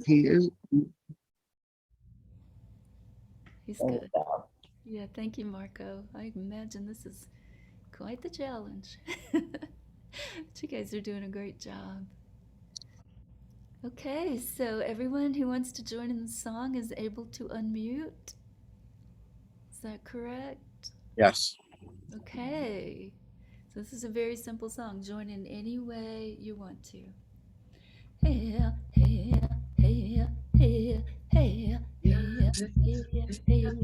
He is. He's good. Yeah, thank you, Marco. I imagine this is quite the challenge. But you guys are doing a great job. Okay, so everyone who wants to join in the song is able to unmute. Is that correct? Yes. Okay. So this is a very simple song. Join in any way you want to. Hey, hey, hey, hey, hey, hey, hey, hey, hey,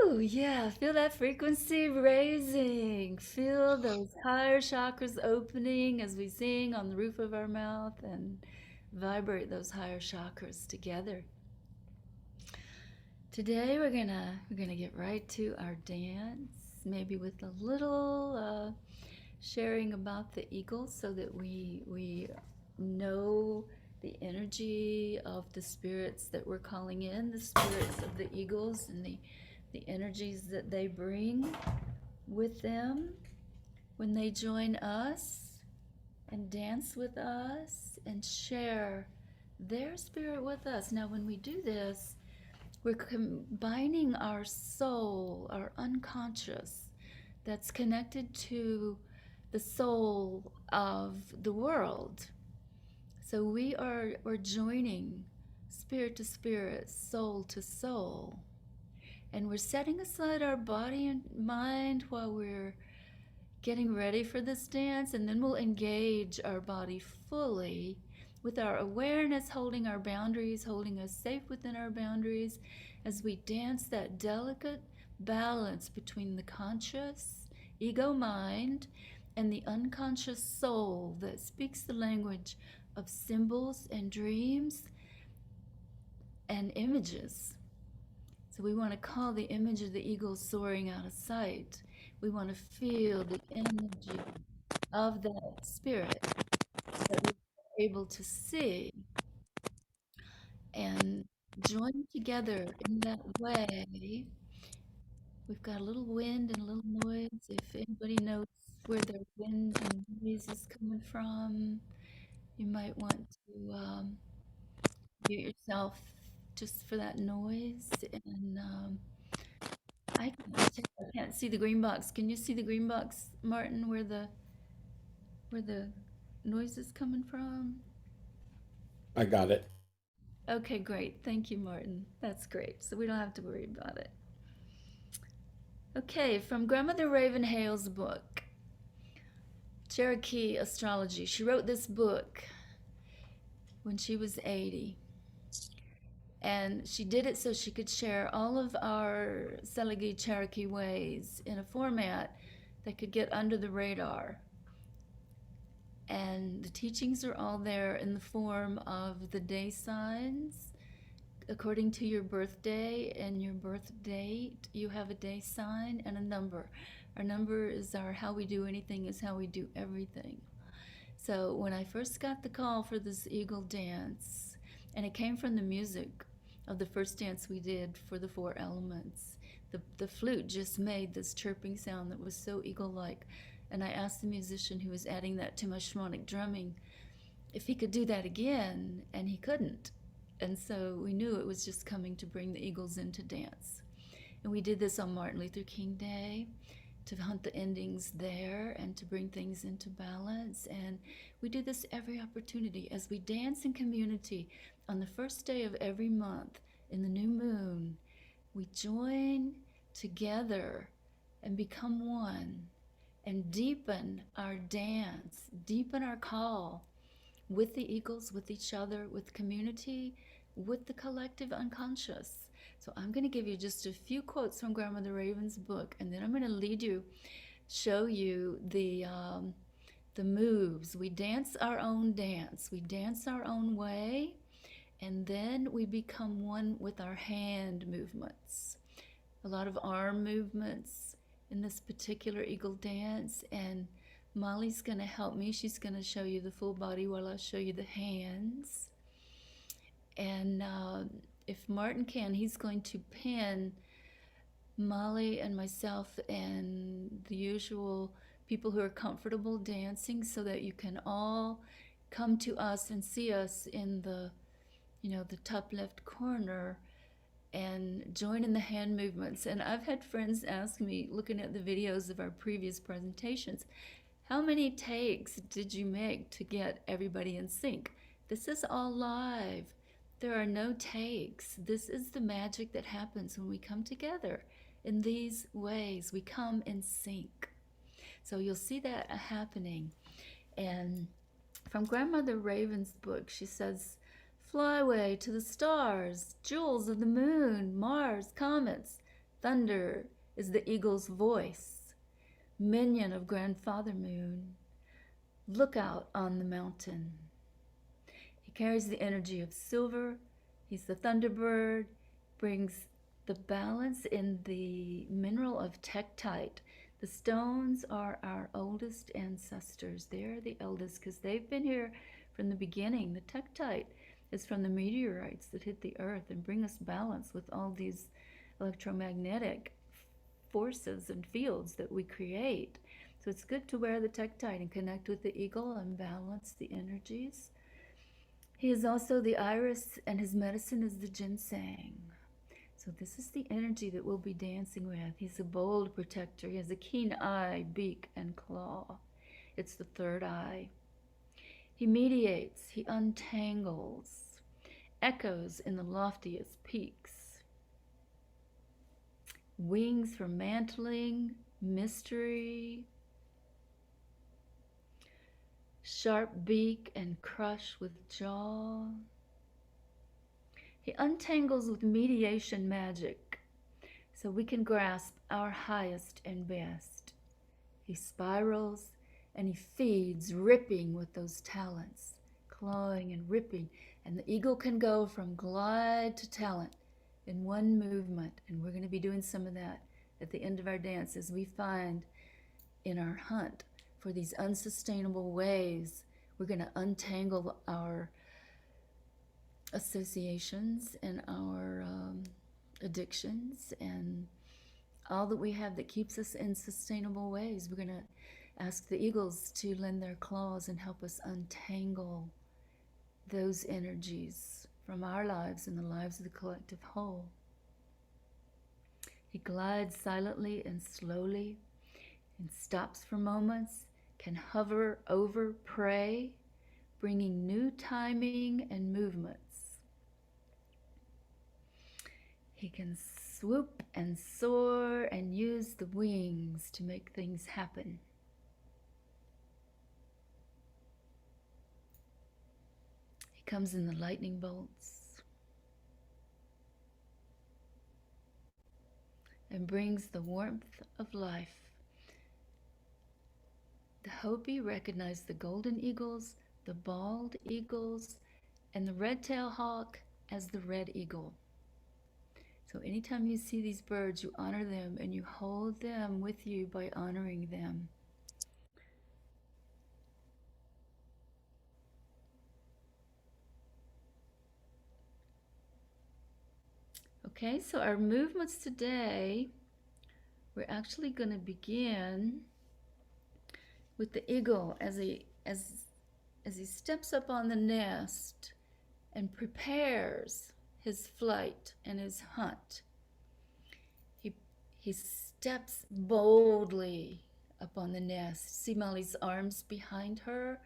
Ooh, yeah, feel that frequency raising. Feel those higher chakras opening as we sing on the roof of our mouth and vibrate those higher chakras together. Today we're gonna get right to our dance, maybe with a little sharing about the eagles so that we know the energy of the spirits that we're calling in, the spirits of the eagles and the energies that they bring with them when they join us and dance with us and share their spirit with us. Now, when we do this, we're combining our soul, our unconscious, that's connected to the soul of the world. So we're joining spirit to spirit, soul to soul. And we're setting aside our body and mind while we're getting ready for this dance, and then we'll engage our body fully with our awareness, holding our boundaries, holding us safe within our boundaries as we dance that delicate balance between the conscious ego mind and the unconscious soul that speaks the language of symbols and dreams and images. So we want to call the image of the eagle soaring out of sight. We want to feel the energy of that spirit that we're able to see and join together in that way. We've got a little wind and a little noise. If anybody knows where their wind and noise is coming from, you might want to mute yourself just for that noise. And I can't see the green box. Can you see the green box, Martin, where the noise is coming from? I got it. Okay, great. Thank you, Martin. That's great. So we don't have to worry about it. Okay, from Grandmother Ravenhale's book, Cherokee Astrology. She wrote this book when she was 80. And she did it so she could share all of our Seligi Cherokee ways in a format that could get under the radar. And the teachings are all there in the form of the day signs, according to your birthday and your birth date, you have a day sign and a number. Our number is our how we do anything is how we do everything. So when I first got the call for this eagle dance, and it came from the music of the first dance we did for the four elements, the flute just made this chirping sound that was so eagle-like. And I asked the musician who was adding that to my shamanic drumming if he could do that again, and he couldn't. And so we knew it was just coming to bring the eagles into dance. And we did this on Martin Luther King Day to hunt the endings there and to bring things into balance. And we do this every opportunity as we dance in community on the first day of every month in the new moon. We join together and become one and deepen our dance, deepen our call with the eagles, with each other, with community, with the collective unconscious. So I'm going to give you just a few quotes from Grandmother Raven's book, and then I'm going to lead you, show you the moves. We dance our own dance. We dance our own way, and then we become one with our hand movements. A lot of arm movements in this particular eagle dance, and Molly's going to help me. She's going to show you the full body while I show you the hands. And if Martin can, he's going to pin Molly and myself and the usual people who are comfortable dancing so that you can all come to us and see us in the, the top left corner and join in the hand movements. And I've had friends ask me, looking at the videos of our previous presentations, how many takes did you make to get everybody in sync? This is all live. There are no takes. This is the magic that happens when we come together in these ways. We come in sync. So you'll see that happening. And from Grandmother Raven's book, she says, fly away to the stars, jewels of the moon, Mars, comets. Thunder is the eagle's voice, minion of Grandfather Moon. Look out on the mountain. He carries the energy of silver. He's the thunderbird, brings the balance in the mineral of tektite. The stones are our oldest ancestors. They're the eldest because they've been here from the beginning. The tektite is from the meteorites that hit the earth and bring us balance with all these electromagnetic forces and fields that we create. So it's good to wear the tektite and connect with the eagle and balance the energies. He is also the iris, and his medicine is the ginseng. So this is the energy that we'll be dancing with. He's a bold protector. He has a keen eye, beak, and claw. It's the third eye. He mediates, he untangles, echoes in the loftiest peaks. Wings for mantling, mystery, sharp beak and crush with jaw. He untangles with mediation magic so we can grasp our highest and best. He spirals and he feeds, ripping with those talents, clawing and ripping. And the eagle can go from glide to talent in one movement. And we're going to be doing some of that at the end of our dance as we find in our hunt for these unsustainable ways. We're going to untangle our associations and our addictions and all that we have that keeps us in sustainable ways. We're going to ask the eagles to lend their claws and help us untangle those energies from our lives and the lives of the collective whole. He glides silently and slowly and stops for moments, can hover over prey, bringing new timing and movements. He can swoop and soar and use the wings to make things happen. He comes in the lightning bolts and brings the warmth of life. The Hopi recognize the golden eagles, the bald eagles, and the red-tailed hawk as the red eagle. So anytime you see these birds, you honor them and you hold them with you by honoring them. Okay, so our movements today, we're actually going to begin with the eagle as he steps up on the nest and prepares his flight and his hunt. He he steps boldly up on the nest. See Molly's arms behind her?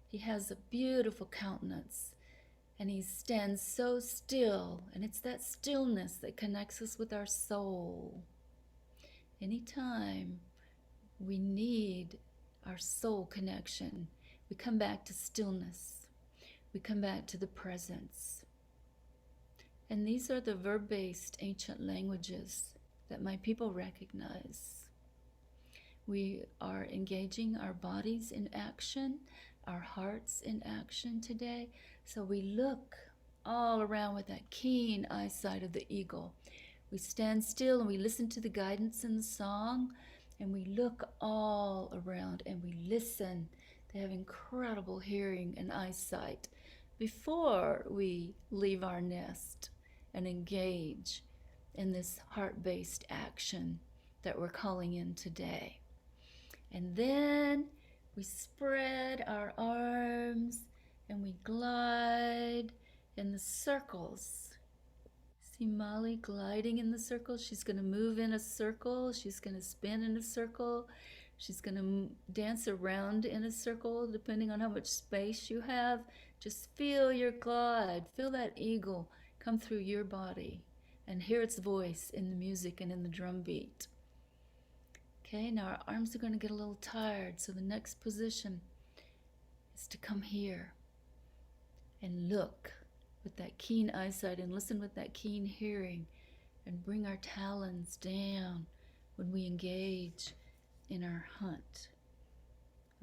He has a beautiful countenance and he stands so still, and it's that stillness that connects us with our soul. Anytime we need our soul connection, we come back to stillness. We come back to the presence. And these are the verb-based ancient languages that my people recognize. We are engaging our bodies in action, our hearts in action today. So we look all around with that keen eyesight of the eagle. We stand still and we listen to the guidance in the song, and we look all around and we listen. They have incredible hearing and eyesight before we leave our nest and engage in this heart-based action that we're calling in today. And then we spread our arms and we glide in the circles. See Molly gliding in the circle? She's going to move in a circle. She's going to spin in a circle. She's going to dance around in a circle depending on how much space you have. Just feel your glide. Feel that eagle come through your body and hear its voice in the music and in the drum beat. Okay, now our arms are going to get a little tired, so the next position is to come here and look with that keen eyesight and listen with that keen hearing and bring our talons down when we engage in our hunt.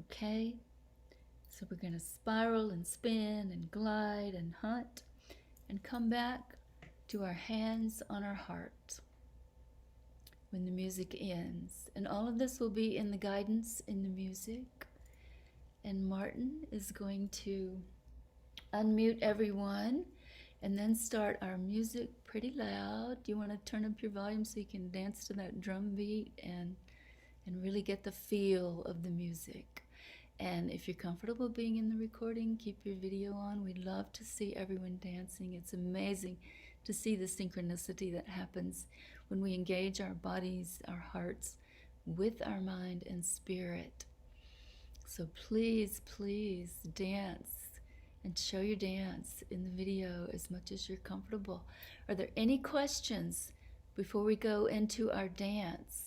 Okay? So we're going to spiral and spin and glide and hunt and come back to our hands on our heart when the music ends. And all of this will be in the guidance in the music. And Martin is going to unmute everyone and then start our music pretty loud. Do you want to turn up your volume so you can dance to that drum beat and really get the feel of the music? And if you're comfortable being in the recording, keep your video on. We'd love to see everyone dancing. It's amazing to see the synchronicity that happens when we engage our bodies, our hearts, with our mind and spirit. So please, please dance and show your dance in the video as much as you're comfortable. Are there any questions before we go into our dance?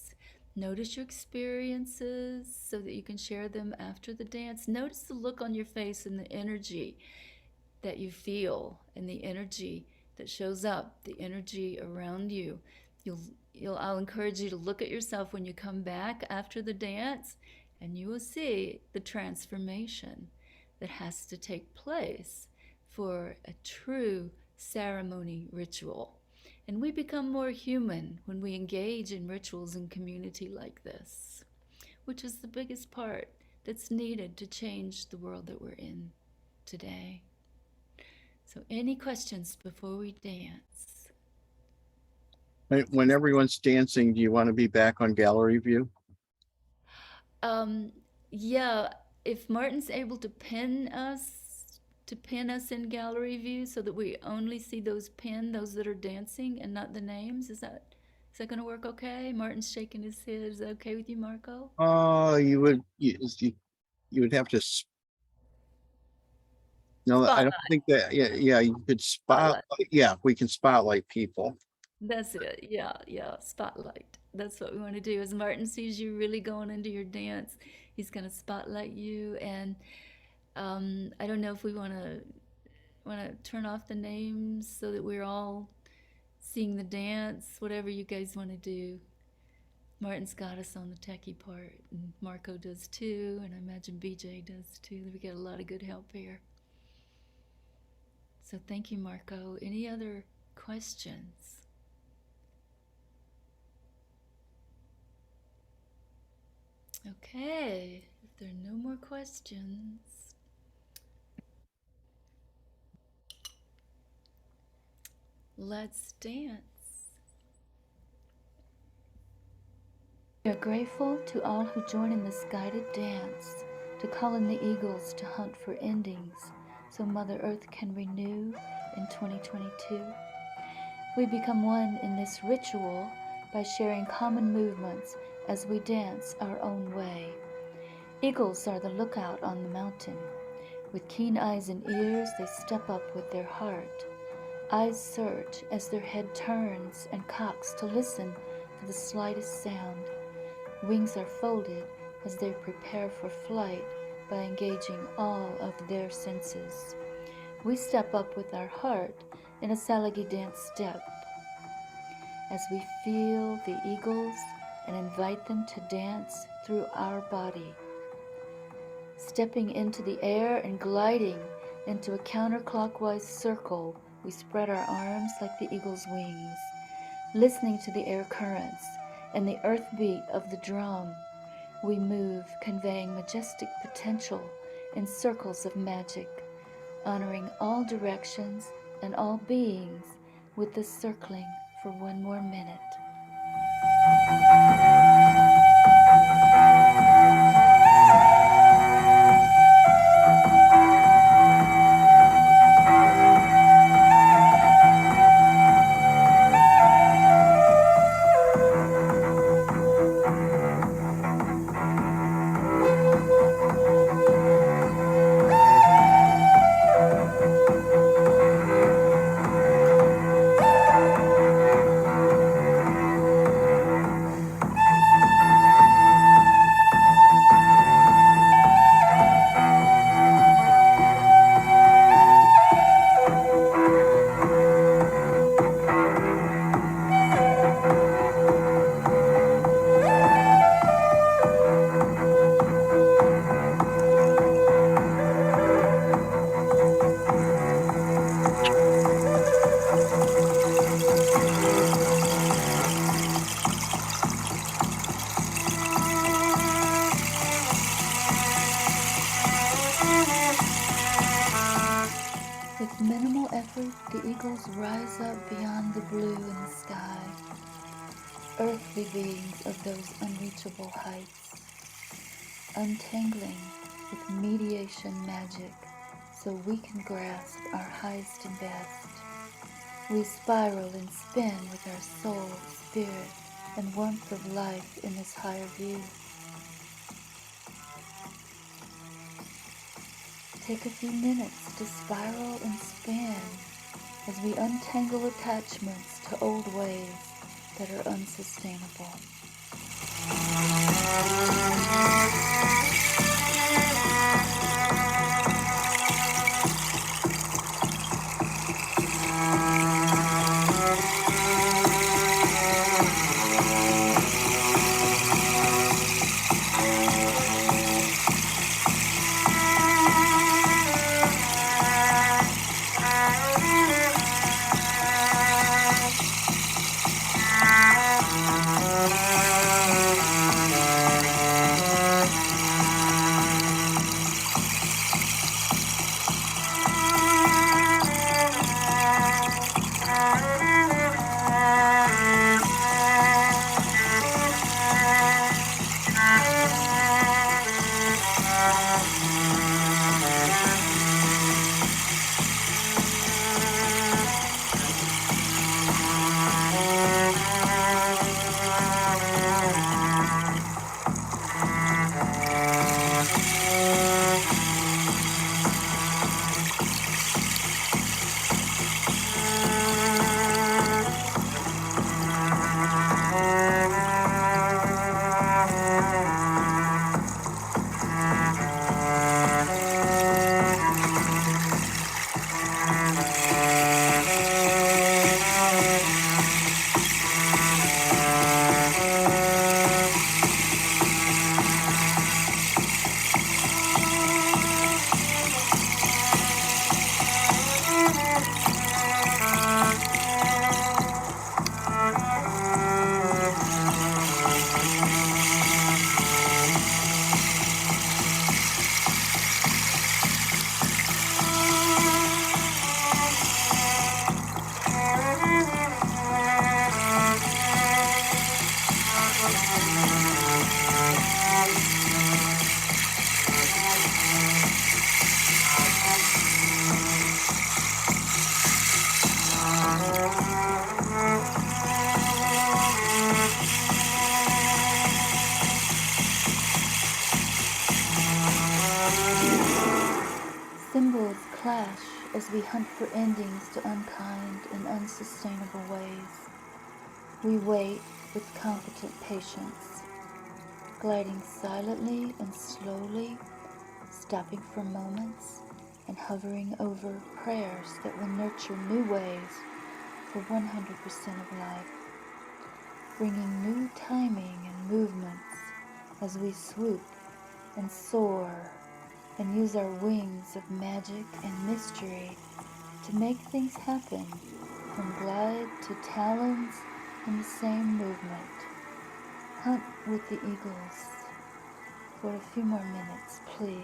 Notice your experiences so that you can share them after the dance. Notice the look on your face and the energy that you feel and the energy that shows up, the energy around you. I'll encourage you to look at yourself when you come back after the dance, and you will see the transformation that has to take place for a true ceremony ritual. And we become more human when we engage in rituals in community like this, which is the biggest part that's needed to change the world that we're in today. So any questions before we dance? When everyone's dancing, do you want to be back on gallery view? Yeah, if Martin's able to pin us in gallery view so that we only see those that are dancing and not the names, is that going to work okay? Martin's shaking his head. Is that okay with you, Marco? You would have to. No, I don't Spotlight. think that. Yeah, you could Spotlight. Yeah, we can spotlight people. That's it. Yeah. Spotlight. That's what we want to do. As Martin sees you really going into your dance, he's going to spotlight you. And I don't know if we want to turn off the names so that we're all seeing the dance. Whatever you guys want to do. Martin's got us on the techie part, and Marco does too, and I imagine BJ does too. We get a lot of good help here. So thank you, Marco. Any other questions? Okay, if there are no more questions, let's dance. We are grateful to all who join in this guided dance to call in the eagles to hunt for endings so Mother Earth can renew in 2022. We become one in this ritual by sharing common movements as we dance our own way. Eagles are the lookout on the mountain. With keen eyes and ears, they step up with their heart. Eyes search as their head turns and cocks to listen for the slightest sound. Wings are folded as they prepare for flight by engaging all of their senses. We step up with our heart in a Salagi dance step as we feel the eagles and invite them to dance through our body. Stepping into the air and gliding into a counterclockwise circle, we spread our arms like the eagle's wings, listening to the air currents and the earth beat of the drum. We move, conveying majestic potential in circles of magic, honoring all directions and all beings with this circling for one more minute. With minimal effort, the eagles rise up beyond the blue in the sky, earthly beings of those unreachable heights, untangling with mediation magic so we can grasp our highest and best. We spiral and spin with our soul, spirit, and warmth of life in this higher view. Take a few minutes to spiral and spin as we untangle attachments to old ways that are unsustainable. we hunt for endings to unkind and unsustainable ways. We wait with competent patience, gliding silently and slowly, stopping for moments and hovering over prayers that will nurture new ways for 100% of life, bringing new timing and movements as we swoop and soar and use our wings of magic and mystery to make things happen, from glide to talons in the same movement. Hunt with the eagles for a few more minutes, please.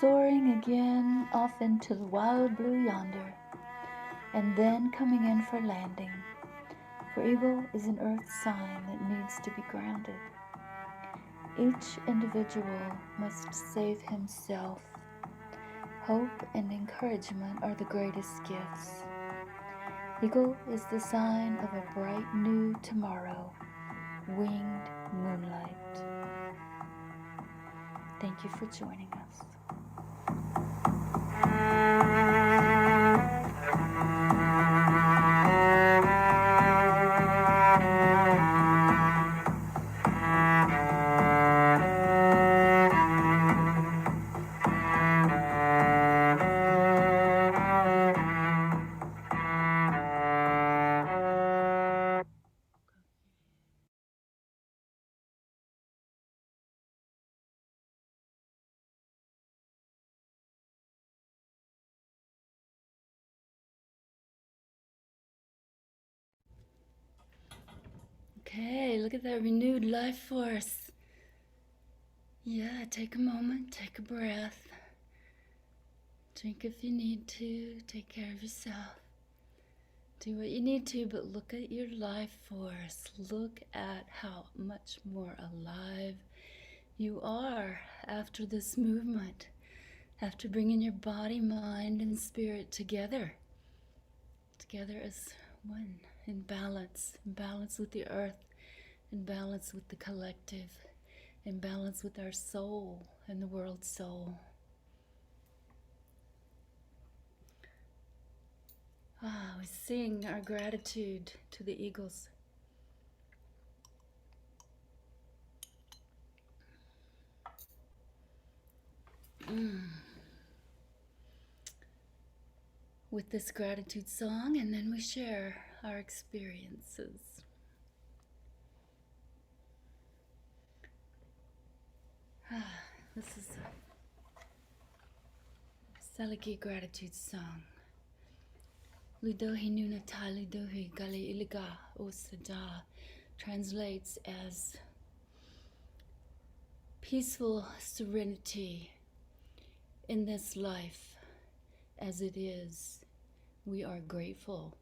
Soaring again off into the wild blue yonder, and then coming in for landing. For eagle is an earth sign that needs to be grounded. Each individual must save himself. Hope and encouragement are the greatest gifts. Eagle is the sign of a bright new tomorrow, winged moonlight. Thank you for joining us. Okay, look at that renewed life force. Yeah, take a moment, take a breath. Drink if you need to, take care of yourself. Do what you need to, but look at your life force. Look at how much more alive you are after this movement, after bringing your body, mind, and spirit together as one, in balance with the earth, in balance with the collective, in balance with our soul and the world soul. We sing our gratitude to the eagles. With this gratitude song, and then we share our experiences. This is a Saliki gratitude song. Ludohi nunata ludohi gali iliga osada translates as peaceful serenity in this life as it is. We are grateful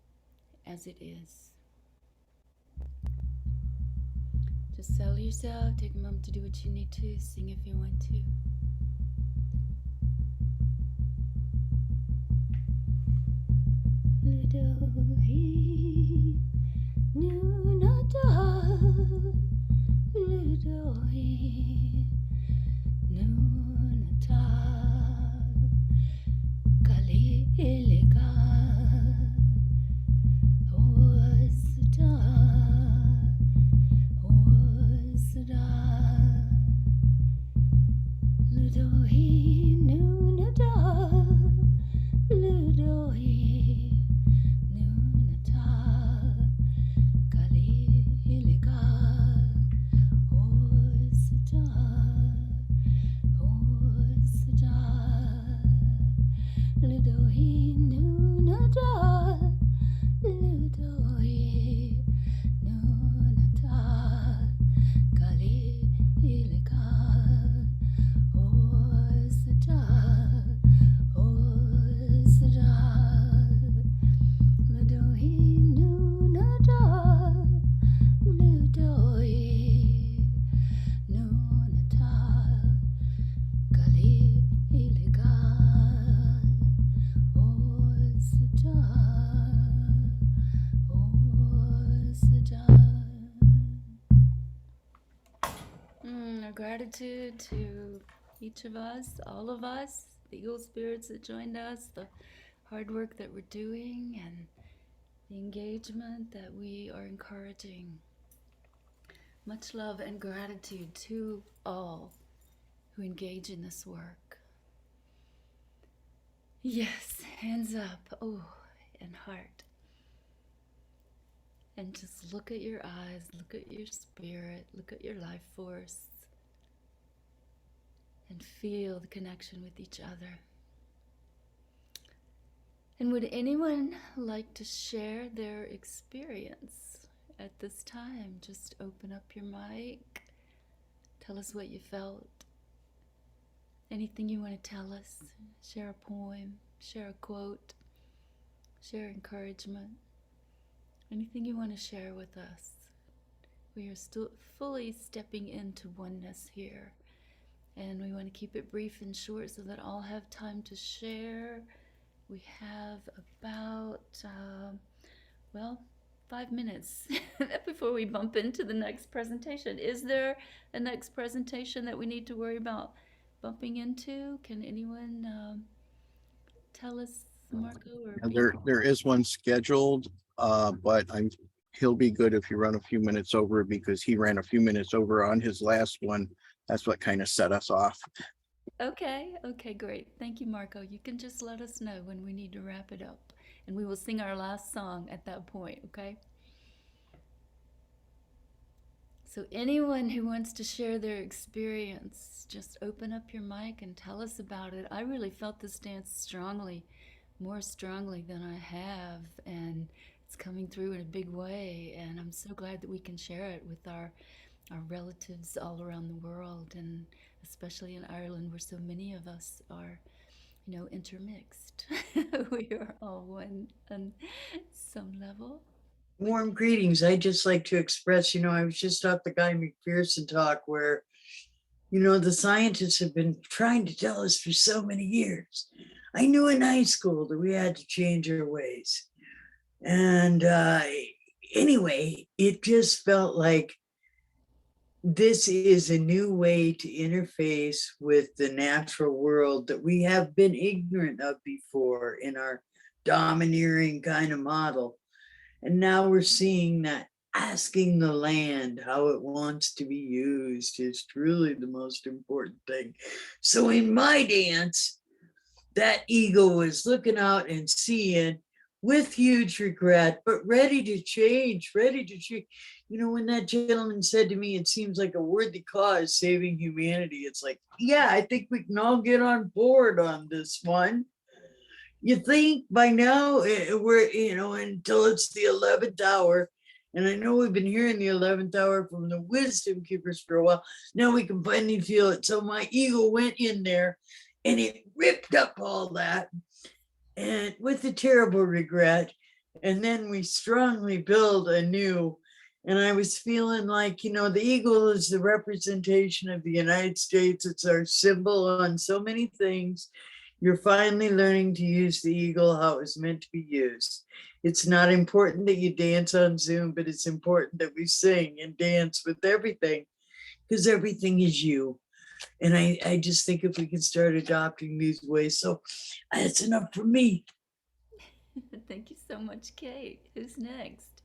as it is. Just settle yourself, take a moment to do what you need to, sing if you want to. Ludohi nunata Ludohi nunata Kali iliga Osada Osada Ludohi nunata Ludohi nunata Kali iliga Osada Osada Ludohi nunata Ludohi nunata Kali iliga Osada Osada Ludohi nunata Ludohi nunata Kali iliga Osada Osada. Our gratitude to each of us, all of us, the Eagle Spirits that joined us, the hard work that we're doing, and the engagement that we are encouraging. Much love and gratitude to all who engage in this work. Yes, hands up, oh, and heart. And just look at your eyes, look at your spirit, look at your life force, and feel the connection with each other. And would anyone like to share their experience at this time? Just open up your mic, tell us what you felt. Anything you want to tell us, share a poem, share a quote, share encouragement. Anything you want to share with us. We are still fully stepping into oneness here. And we want to keep it brief and short so that all have time to share. We have about, 5 minutes before we bump into the next presentation. Is there a next presentation that we need to worry about bumping into? Can anyone tell us, Marco or Peter? There is one scheduled, but he'll be good if you run a few minutes over because he ran a few minutes over on his last one. That's what kind of set us off. Okay, great. Thank you, Marco. You can just let us know when we need to wrap it up, and we will sing our last song at that point, okay? So anyone who wants to share their experience, just open up your mic and tell us about it. I really felt this dance strongly, more strongly than I have, and it's coming through in a big way, and I'm so glad that we can share it with our relatives all around the world, and especially in Ireland where so many of us are, intermixed. We are all one on some level. Warm greetings. I'd just like to express, I was just off the Guy McPherson talk where, the scientists have been trying to tell us for so many years. I knew in high school that we had to change our ways. And anyway, it just felt like this is a new way to interface with the natural world that we have been ignorant of before in our domineering kind of model. And now we're seeing that asking the land how it wants to be used is truly the most important thing. So in my dance, that ego is looking out and seeing with huge regret, but ready to change, ready to change. You know, when that gentleman said to me, it seems like a worthy cause saving humanity, it's like, yeah, I think we can all get on board on this one. You think by now we're, you know, until it's the 11th hour. And I know we've been hearing the 11th hour from the wisdom keepers for a while. Now we can finally feel it. So my ego went in there and it ripped up all that, and with a terrible regret. And then we strongly build anew. And I was feeling like, you know, the eagle is the representation of the United States. It's our symbol on so many things. You're finally learning to use the eagle how it was meant to be used. It's not important that you dance on Zoom, but it's important that we sing and dance with everything, because everything is you. And I just think if we can start adopting these ways, so that's enough for me. Thank you so much, Kate. Who's next?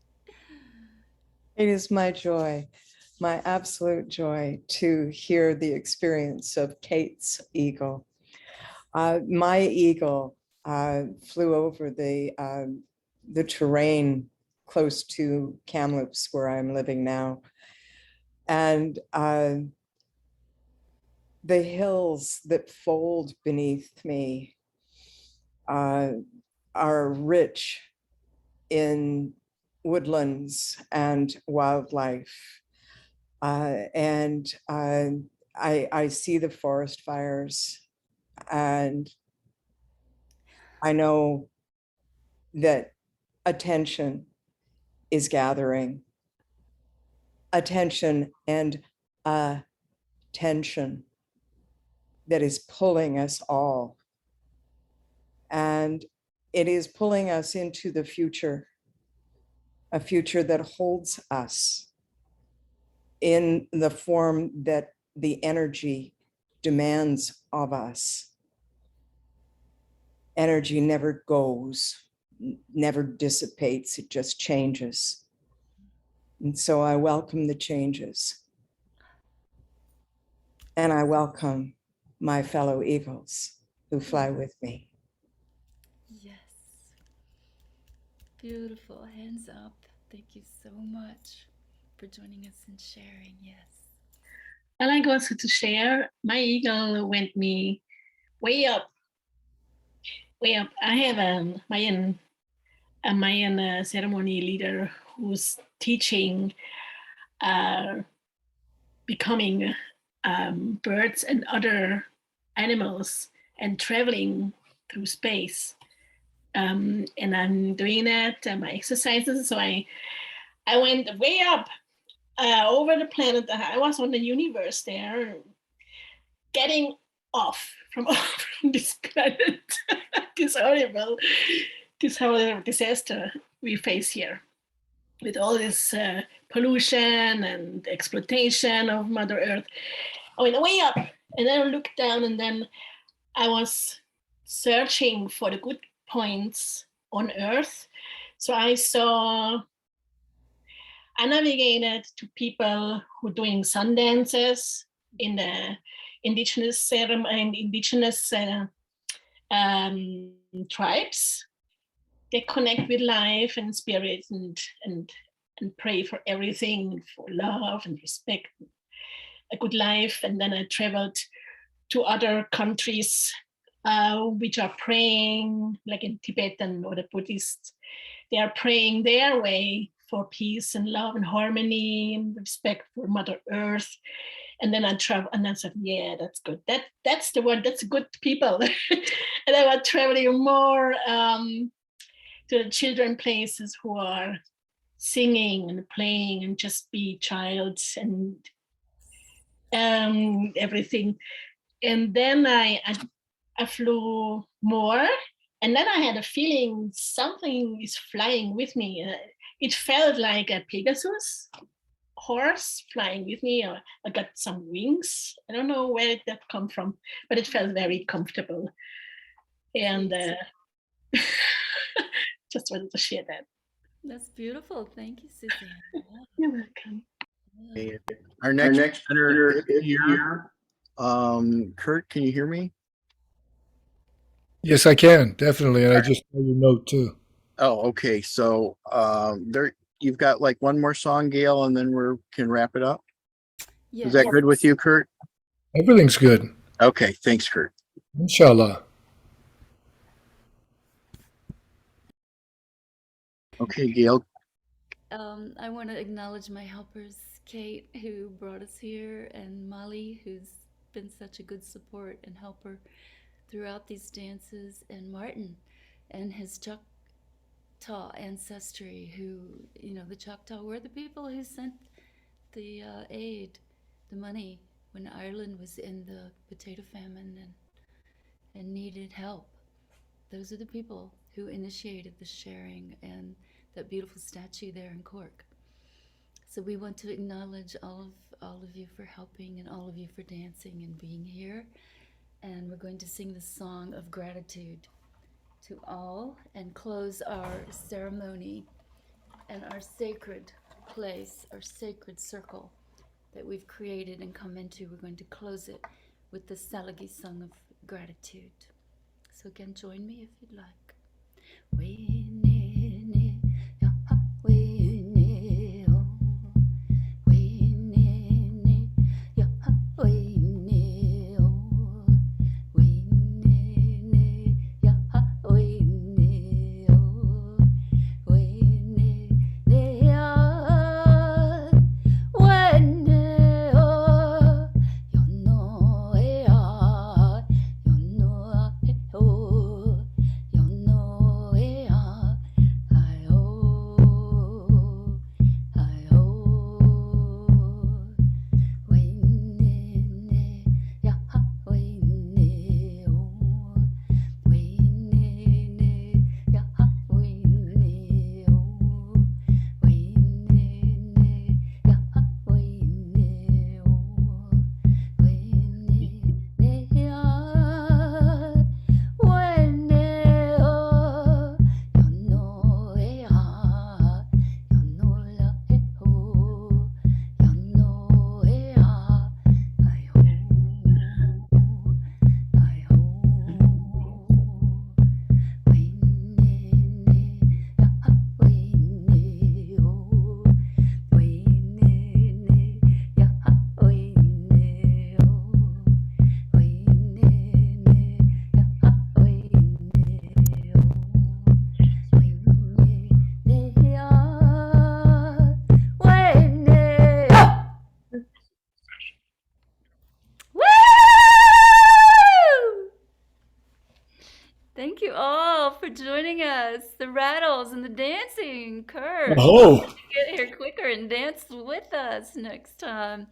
It is my joy, my absolute joy, to hear the experience of Kate's eagle. My eagle flew over the terrain close to Kamloops, where I'm living now. And the hills that fold beneath me are rich in woodlands and wildlife. And I see the forest fires, and I know that attention is gathering. Attention and attention that is pulling us all. And it is pulling us into the future, a future that holds us in the form that the energy demands of us. Energy never goes, never dissipates, it just changes. And so I welcome the changes. And I welcome my fellow eagles who fly with me. Yes. Beautiful. Hands up. Thank you so much for joining us and sharing. Yes. I like also to share. My eagle went me way up, way up. I have a Mayan ceremony leader who's teaching becoming birds and other animals and traveling through space. And I'm doing that, my exercises. So I went way up over the planet. I was on the universe there, getting off from this planet, this horrible disaster we face here with all this pollution and exploitation of Mother Earth. I went way up and then I looked down, and then I was searching for the good points on Earth. So I navigated to people who are doing sun dances in the indigenous tribes. They connect with life and spirit and pray for everything, for love and respect, a good life. And then I traveled to other countries which are praying, like in Tibetan or the Buddhists. They are praying their way for peace and love and harmony and respect for Mother Earth. And then I travel, and I said, yeah, that's good. That's the one. That's good people. And I was traveling more to the children places who are singing and playing and just be childs and everything. And then I flew more, and then I had a feeling something is flying with me. It felt like a Pegasus horse flying with me. I got some wings. I don't know where that come from, but it felt very comfortable. And just wanted to share that. That's beautiful. Thank you, Suzanne. Wow. You're welcome. Yeah. Our next presenter is here. Kurt, can you hear me? Yes, I can, definitely. And I just saw your note too. Oh, okay. So there you've got like one more song, Gail, and then can wrap it up. Is that Yes. good with you, Kurt? Everything's good. Okay, thanks, Kurt. Inshallah. Okay, Gail. I want to acknowledge my helpers, Kate, who brought us here, and Molly, who's been such a good support and helper throughout these dances, and Martin and his Choctaw ancestry, who, you know, the Choctaw were the people who sent the aid, the money, when Ireland was in the potato famine and needed help. Those are the people who initiated the sharing and that beautiful statue there in Cork. So we want to acknowledge all of you for helping and all of you for dancing and being here. And we're going to sing the song of gratitude to all and close our ceremony and our sacred place, our sacred circle that we've created and come into. We're going to close it with the Salagi song of gratitude. So again, join me if you'd like. Thank you all for joining us. The rattles and the dancing. Kurt, Oh, get here quicker and dance with us next time.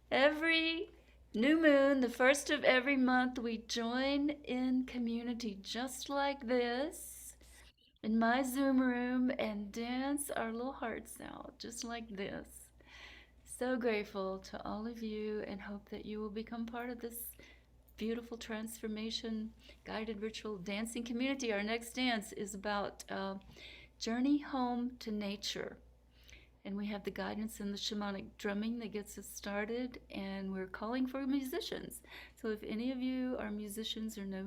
Every new moon, the first of every month, we join in community just like this in my Zoom room and dance our little hearts out just like this. So grateful to all of you and hope that you will become part of this beautiful transformation guided ritual dancing community. Our next dance is about journey home to nature. And we have the guidance and the shamanic drumming that gets us started, and we're calling for musicians. So if any of you are musicians or know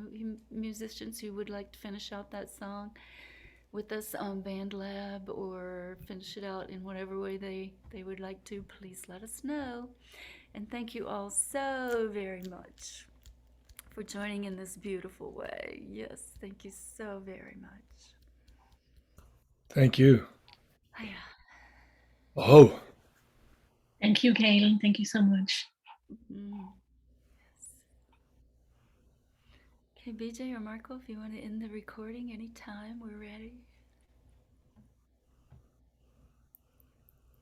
musicians who would like to finish out that song with us on Band Lab or finish it out in whatever way they would like to, please let us know. And thank you all so very much for joining in this beautiful way. Yes, thank you so very much. thank you. Hiya. Oh, Thank you, Gail. Thank you so much. Yes. Okay, BJ or Marco, if you want to end the recording anytime, we're ready.